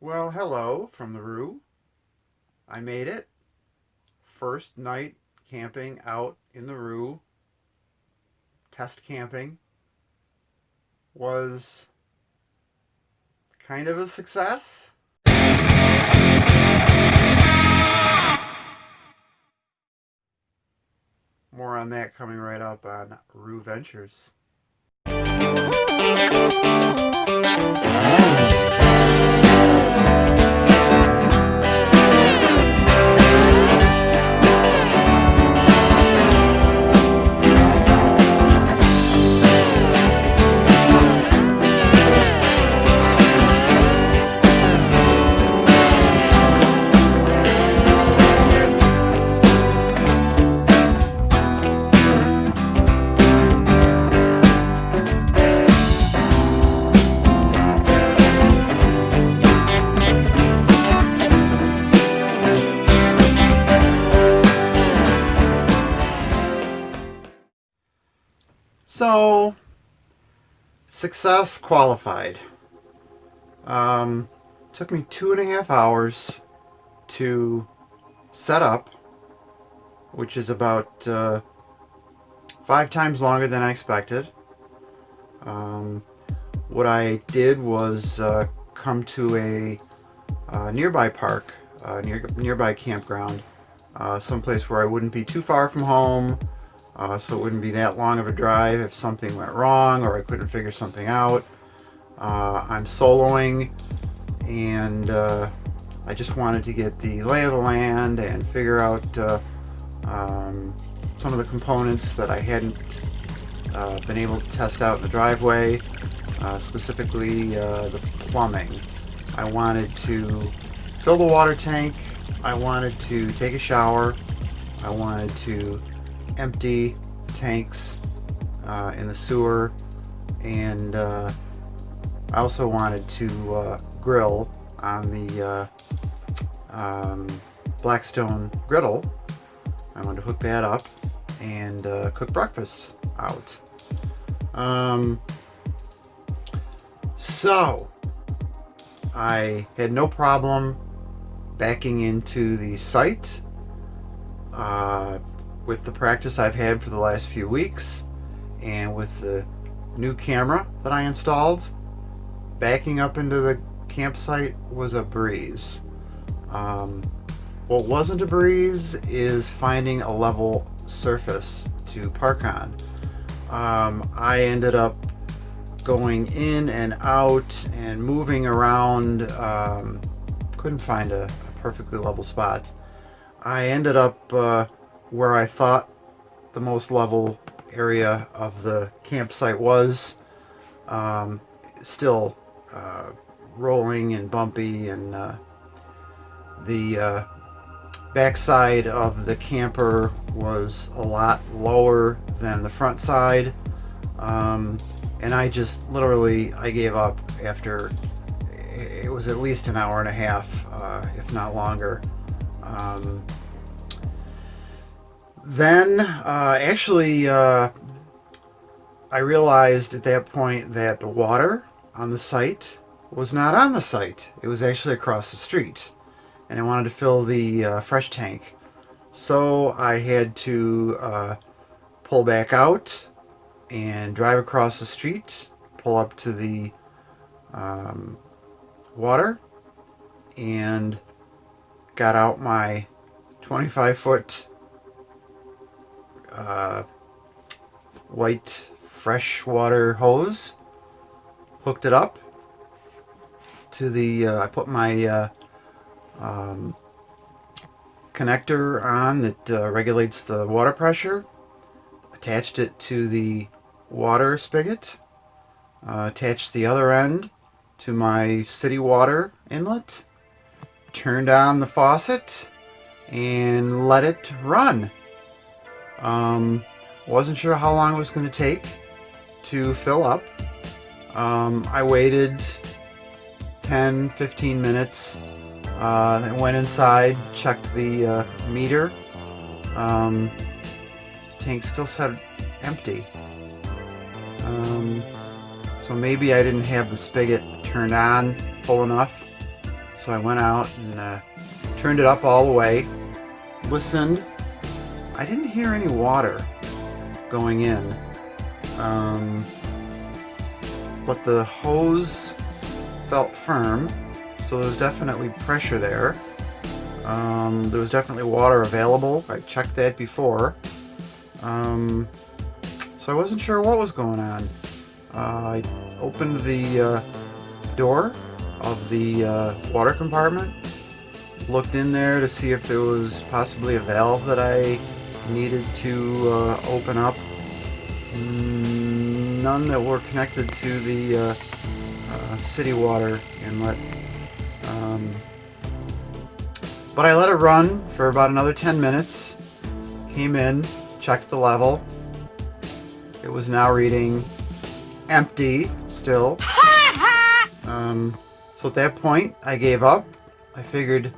Well, hello from the Roo. I made it. First night camping out in the Roo, test camping, was kind of a success. More on that coming right up on RooVentures. So, success qualified. Took me 2.5 hours to set up, which is about 5 times longer than I expected. What I did was come to a nearby park, nearby campground, someplace where I wouldn't be too far from home, so it wouldn't be that long of a drive if something went wrong or I couldn't figure something out. I'm soloing, and I just wanted to get the lay of the land and figure out some of the components that I hadn't been able to test out in the driveway, specifically the plumbing. I wanted to fill the water tank, I wanted to take a shower, I wanted to empty tanks in the sewer, and I also wanted to grill on the Blackstone griddle. I wanted to hook that up and cook breakfast out. So I had no problem backing into the site with the practice I've had for the last few weeks, and with the new camera that I installed. Backing up into the campsite was a breeze. What wasn't a breeze is finding a level surface to park on. I ended up going in and out and moving around. Couldn't find a perfectly level spot. I ended up where I thought the most level area of the campsite was. Still rolling and bumpy, and the backside of the camper was a lot lower than the front side, and I just literally I gave up after it was at least an hour and a half, if not longer. Then actually I realized at that point that the water on the site was not on the site. It was actually across the street, and I wanted to fill the fresh tank. So I had to pull back out and drive across the street, pull up to the water, and got out my 25-foot white freshwater hose, hooked it up to the I put my connector on that regulates the water pressure, attached it to the water spigot, attached the other end to my city water inlet, turned on the faucet, and let it run. Wasn't sure how long it was going to take to fill up. I waited 10-15 minutes, and went inside, checked the meter. Tank still said empty. So maybe I didn't have the spigot turned on full enough. So I went out and turned it up all the way, listened. I didn't hear any water going in, but the hose felt firm, so there was definitely pressure there. There was definitely water available. I checked that before. So I wasn't sure what was going on. I opened the door of the water compartment, looked in there to see if there was possibly a valve that I needed to open up. None that were connected to the city water inlet. But I let it run for about another 10 minutes, came in, checked the level. It was now reading empty still. So at that point, I gave up. I figured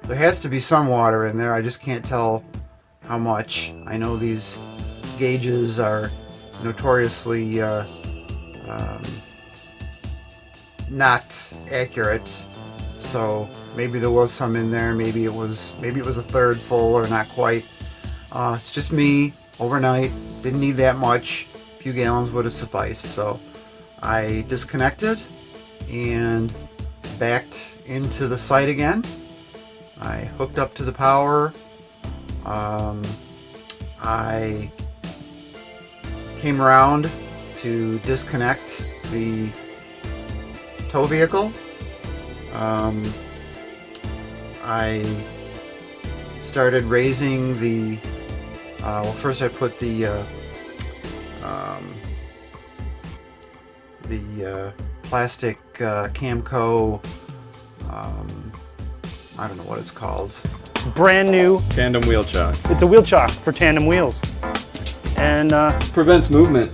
there has to be some water in there. I just can't tell how much. I know these gauges are notoriously not accurate. So maybe there was some in there. Maybe it was a third full or not quite. It's just me overnight. Didn't need that much. A few gallons would have sufficed. So I disconnected and backed into the site again. I hooked up to the power. I came around to disconnect the tow vehicle. I started raising the well, first I put the plastic Camco, I don't know what it's called. Brand new Tandem wheel chock. It's a wheel chock for tandem wheels, and Prevents movement.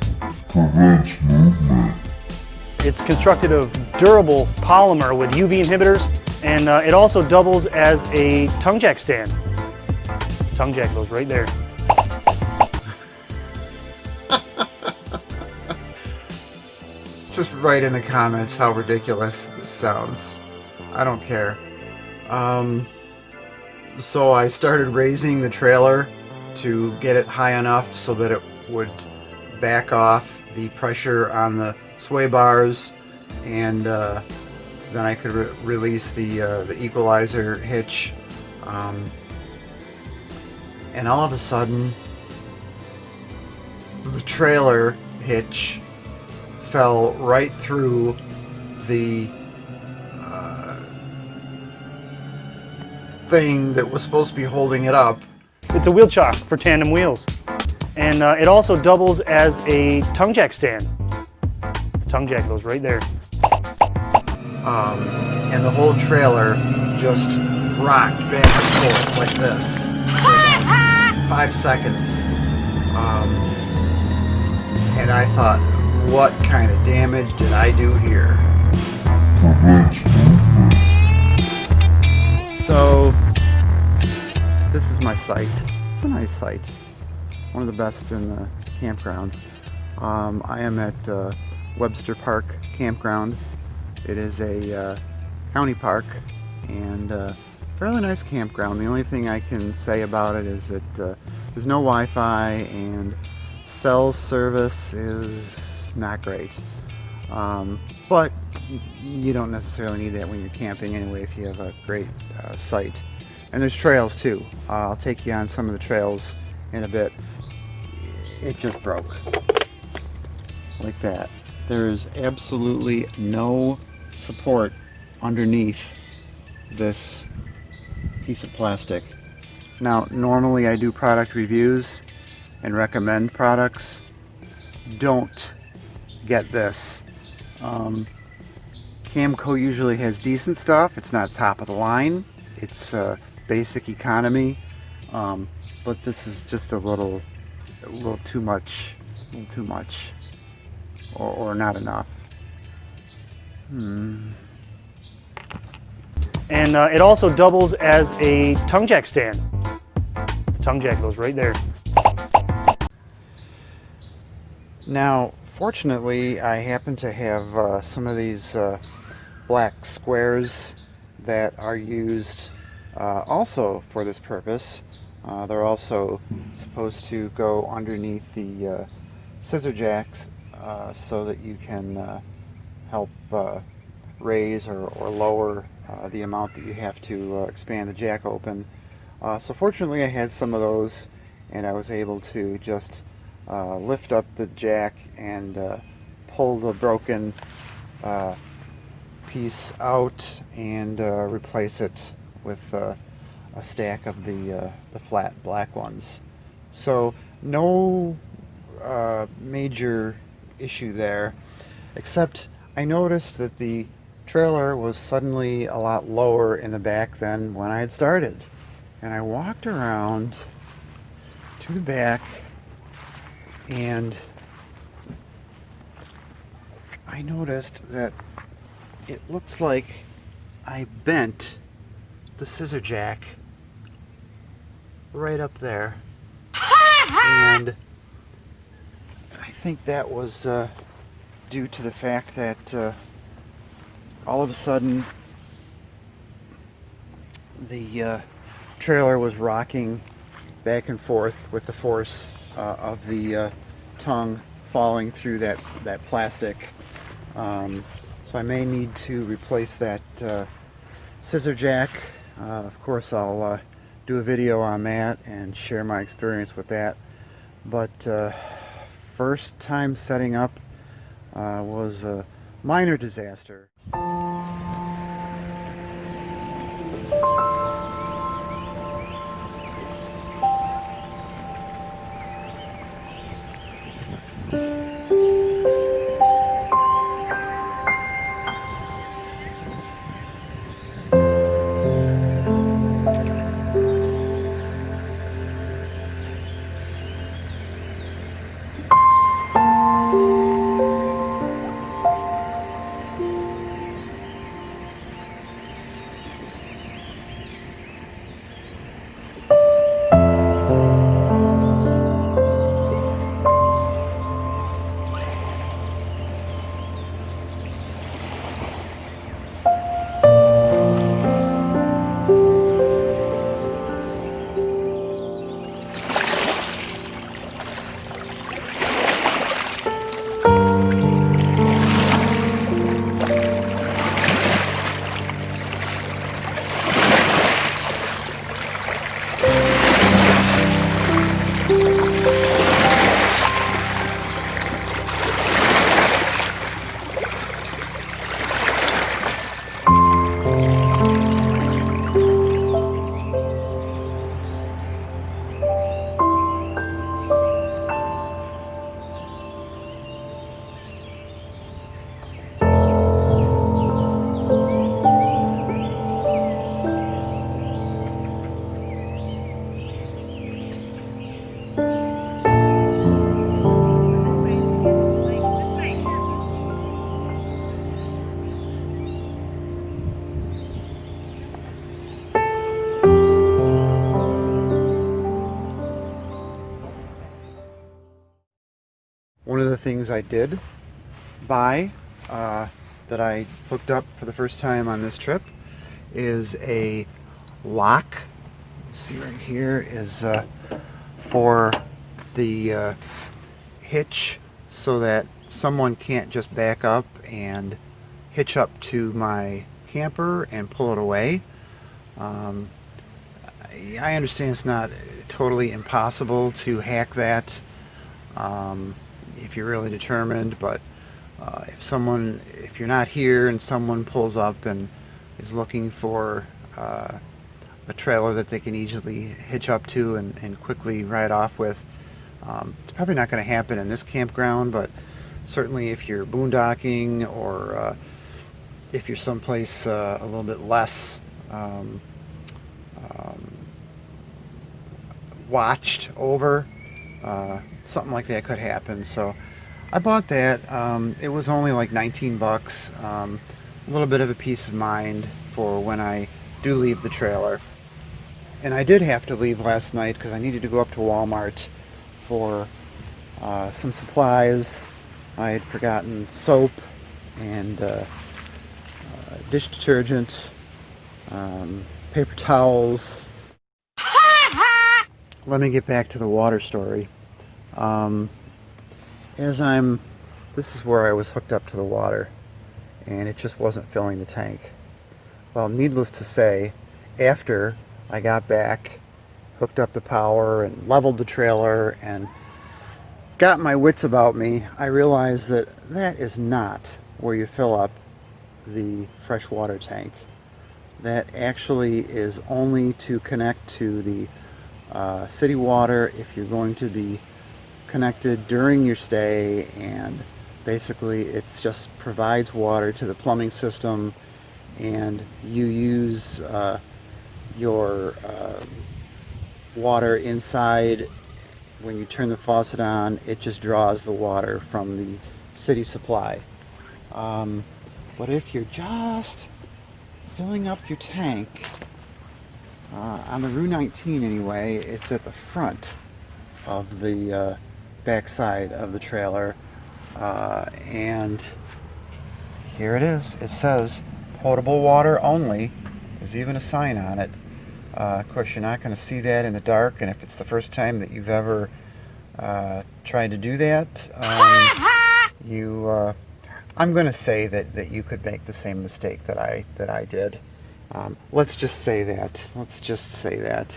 it's constructed of durable polymer with UV inhibitors, and it also doubles as a tongue jack stand. Tongue jack goes right there. Just write in the comments how ridiculous this sounds. I don't care. So I started raising the trailer to get it high enough so that it would back off the pressure on the sway bars, and then I could release the equalizer hitch. And all of a sudden, the trailer hitch fell right through the thing that was supposed to be holding it up. It's a wheel chock for tandem wheels, and it also doubles as a tongue jack stand. The tongue jack goes right there. And the whole trailer just rocked back and forth like this for about 5 seconds. And I thought, what kind of damage did I do here? So, this is my site. It's a nice site. One of the best in the campground. I am at Webster Park Campground. It is a county park and fairly nice campground. The only thing I can say about it is that there's no Wi-Fi and cell service is not great. But you don't necessarily need that when you're camping anyway if you have a great site. And there's trails too. I'll take you on some of the trails in a bit. It just broke. Like that. There's absolutely no support underneath this piece of plastic. Now, normally I do product reviews and recommend products. Don't get this. Camco usually has decent stuff. It's not top of the line. It's basic economy, but this is just a little too much, or not enough. And it also doubles as a tongue jack stand. The tongue jack goes right there. Now, fortunately, I happen to have some of these black squares that are used also for this purpose. They're also supposed to go underneath the scissor jacks so that you can help raise or lower the amount that you have to expand the jack open. So fortunately I had some of those, and I was able to just lift up the jack and pull the broken piece out and replace it with a stack of the flat black ones. So no major issue there, except I noticed that the trailer was suddenly a lot lower in the back than when I had started. And I walked around to the back, and I noticed that it looks like I bent the scissor jack right up there. And I think that was due to the fact that all of a sudden the trailer was rocking back and forth with the force of the tongue falling through that plastic. So I may need to replace that scissor jack. Of course I'll do a video on that and share my experience with that. But first time setting up was a minor disaster. One of the things I did buy that I hooked up for the first time on this trip is a lock. See right here is for the hitch, so that someone can't just back up and hitch up to my camper and pull it away. I understand it's not totally impossible to hack that if you're really determined, but if you're not here and someone pulls up and is looking for a trailer that they can easily hitch up to and quickly ride off with, it's probably not going to happen in this campground, but certainly if you're boondocking or if you're someplace a little bit less watched over, something like that could happen. So I bought that. It was only like 19 bucks. A little bit of a peace of mind for when I do leave the trailer. And I did have to leave last night because I needed to go up to Walmart for some supplies. I had forgotten soap and dish detergent paper towels. Let me get back to the water story. This is where I was hooked up to the water, and it just wasn't filling the tank. Well, needless to say, after I got back, hooked up the power and leveled the trailer and got my wits about me, I realized that that is not where you fill up the freshwater tank. That actually is only to connect to the city water if you're going to be connected during your stay, and basically it's just provides water to the plumbing system, and you use your water inside. When you turn the faucet on, it just draws the water from the city supply. But if you're just filling up your tank, on the Route 19 anyway, it's at the front of the backside of the trailer, and here it is. It says potable water only. There's even a sign on it. Of course, you're not going to see that in the dark, and if it's the first time that you've ever tried to do that, I'm going to say that you could make the same mistake that I did. Let's just say that. Let's just say that.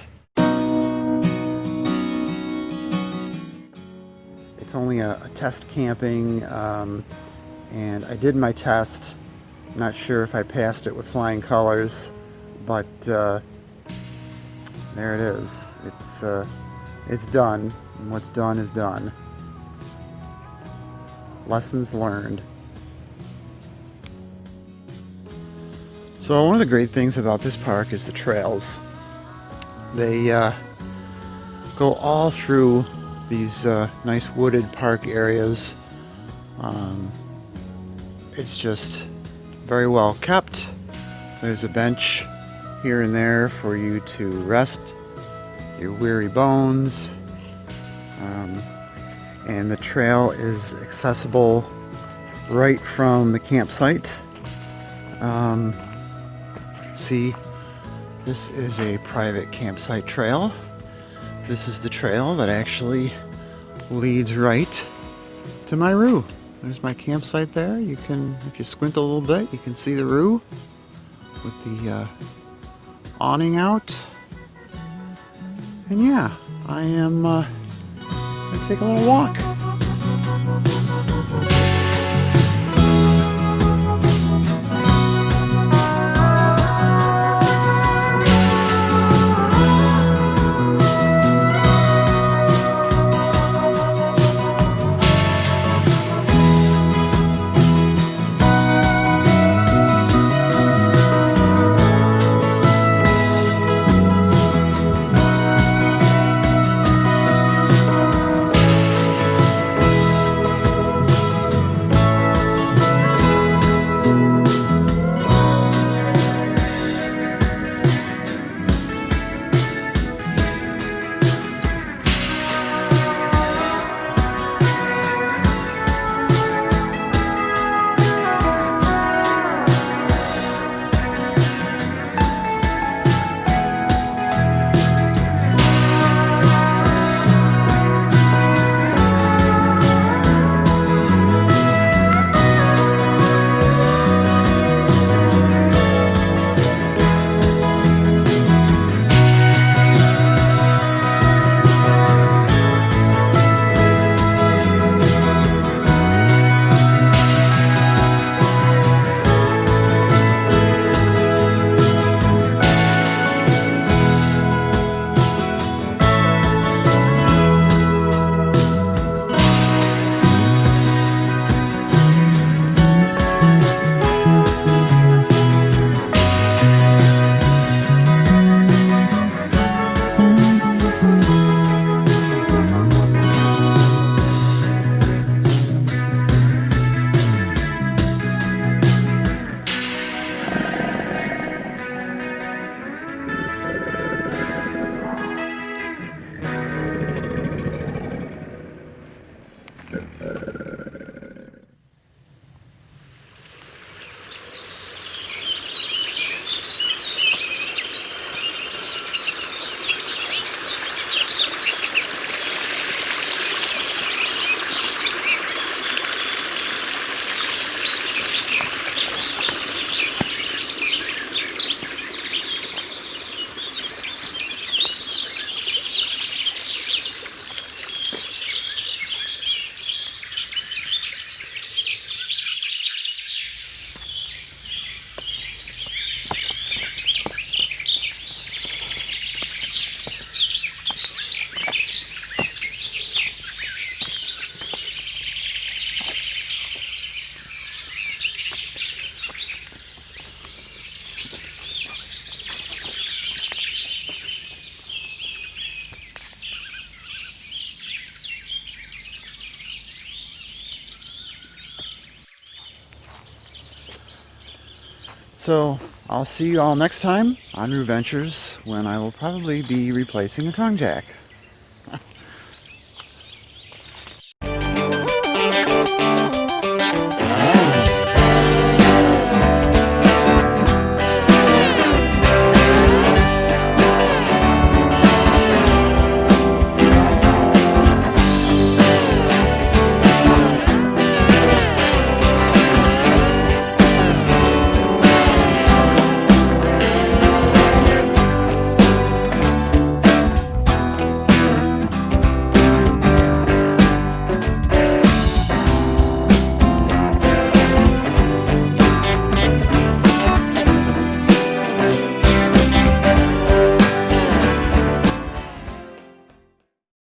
It's only a test camping, and I did my test. Not sure if I passed it with flying colors, but there it is. It's done. And what's done is done. Lessons learned. So one of the great things about this park is the trails. They go all through these nice wooded park areas. It's just very well kept. There's a bench here and there for you to rest your weary bones. And the trail is accessible right from the campsite. See, this is a private campsite trail. This is the trail that actually leads right to my roo. There's my campsite there. You can, if you squint a little bit, you can see the roo with the awning out. And yeah, I am gonna take a little walk. So I'll see you all next time on RooVentures when I will probably be replacing a tongue jack.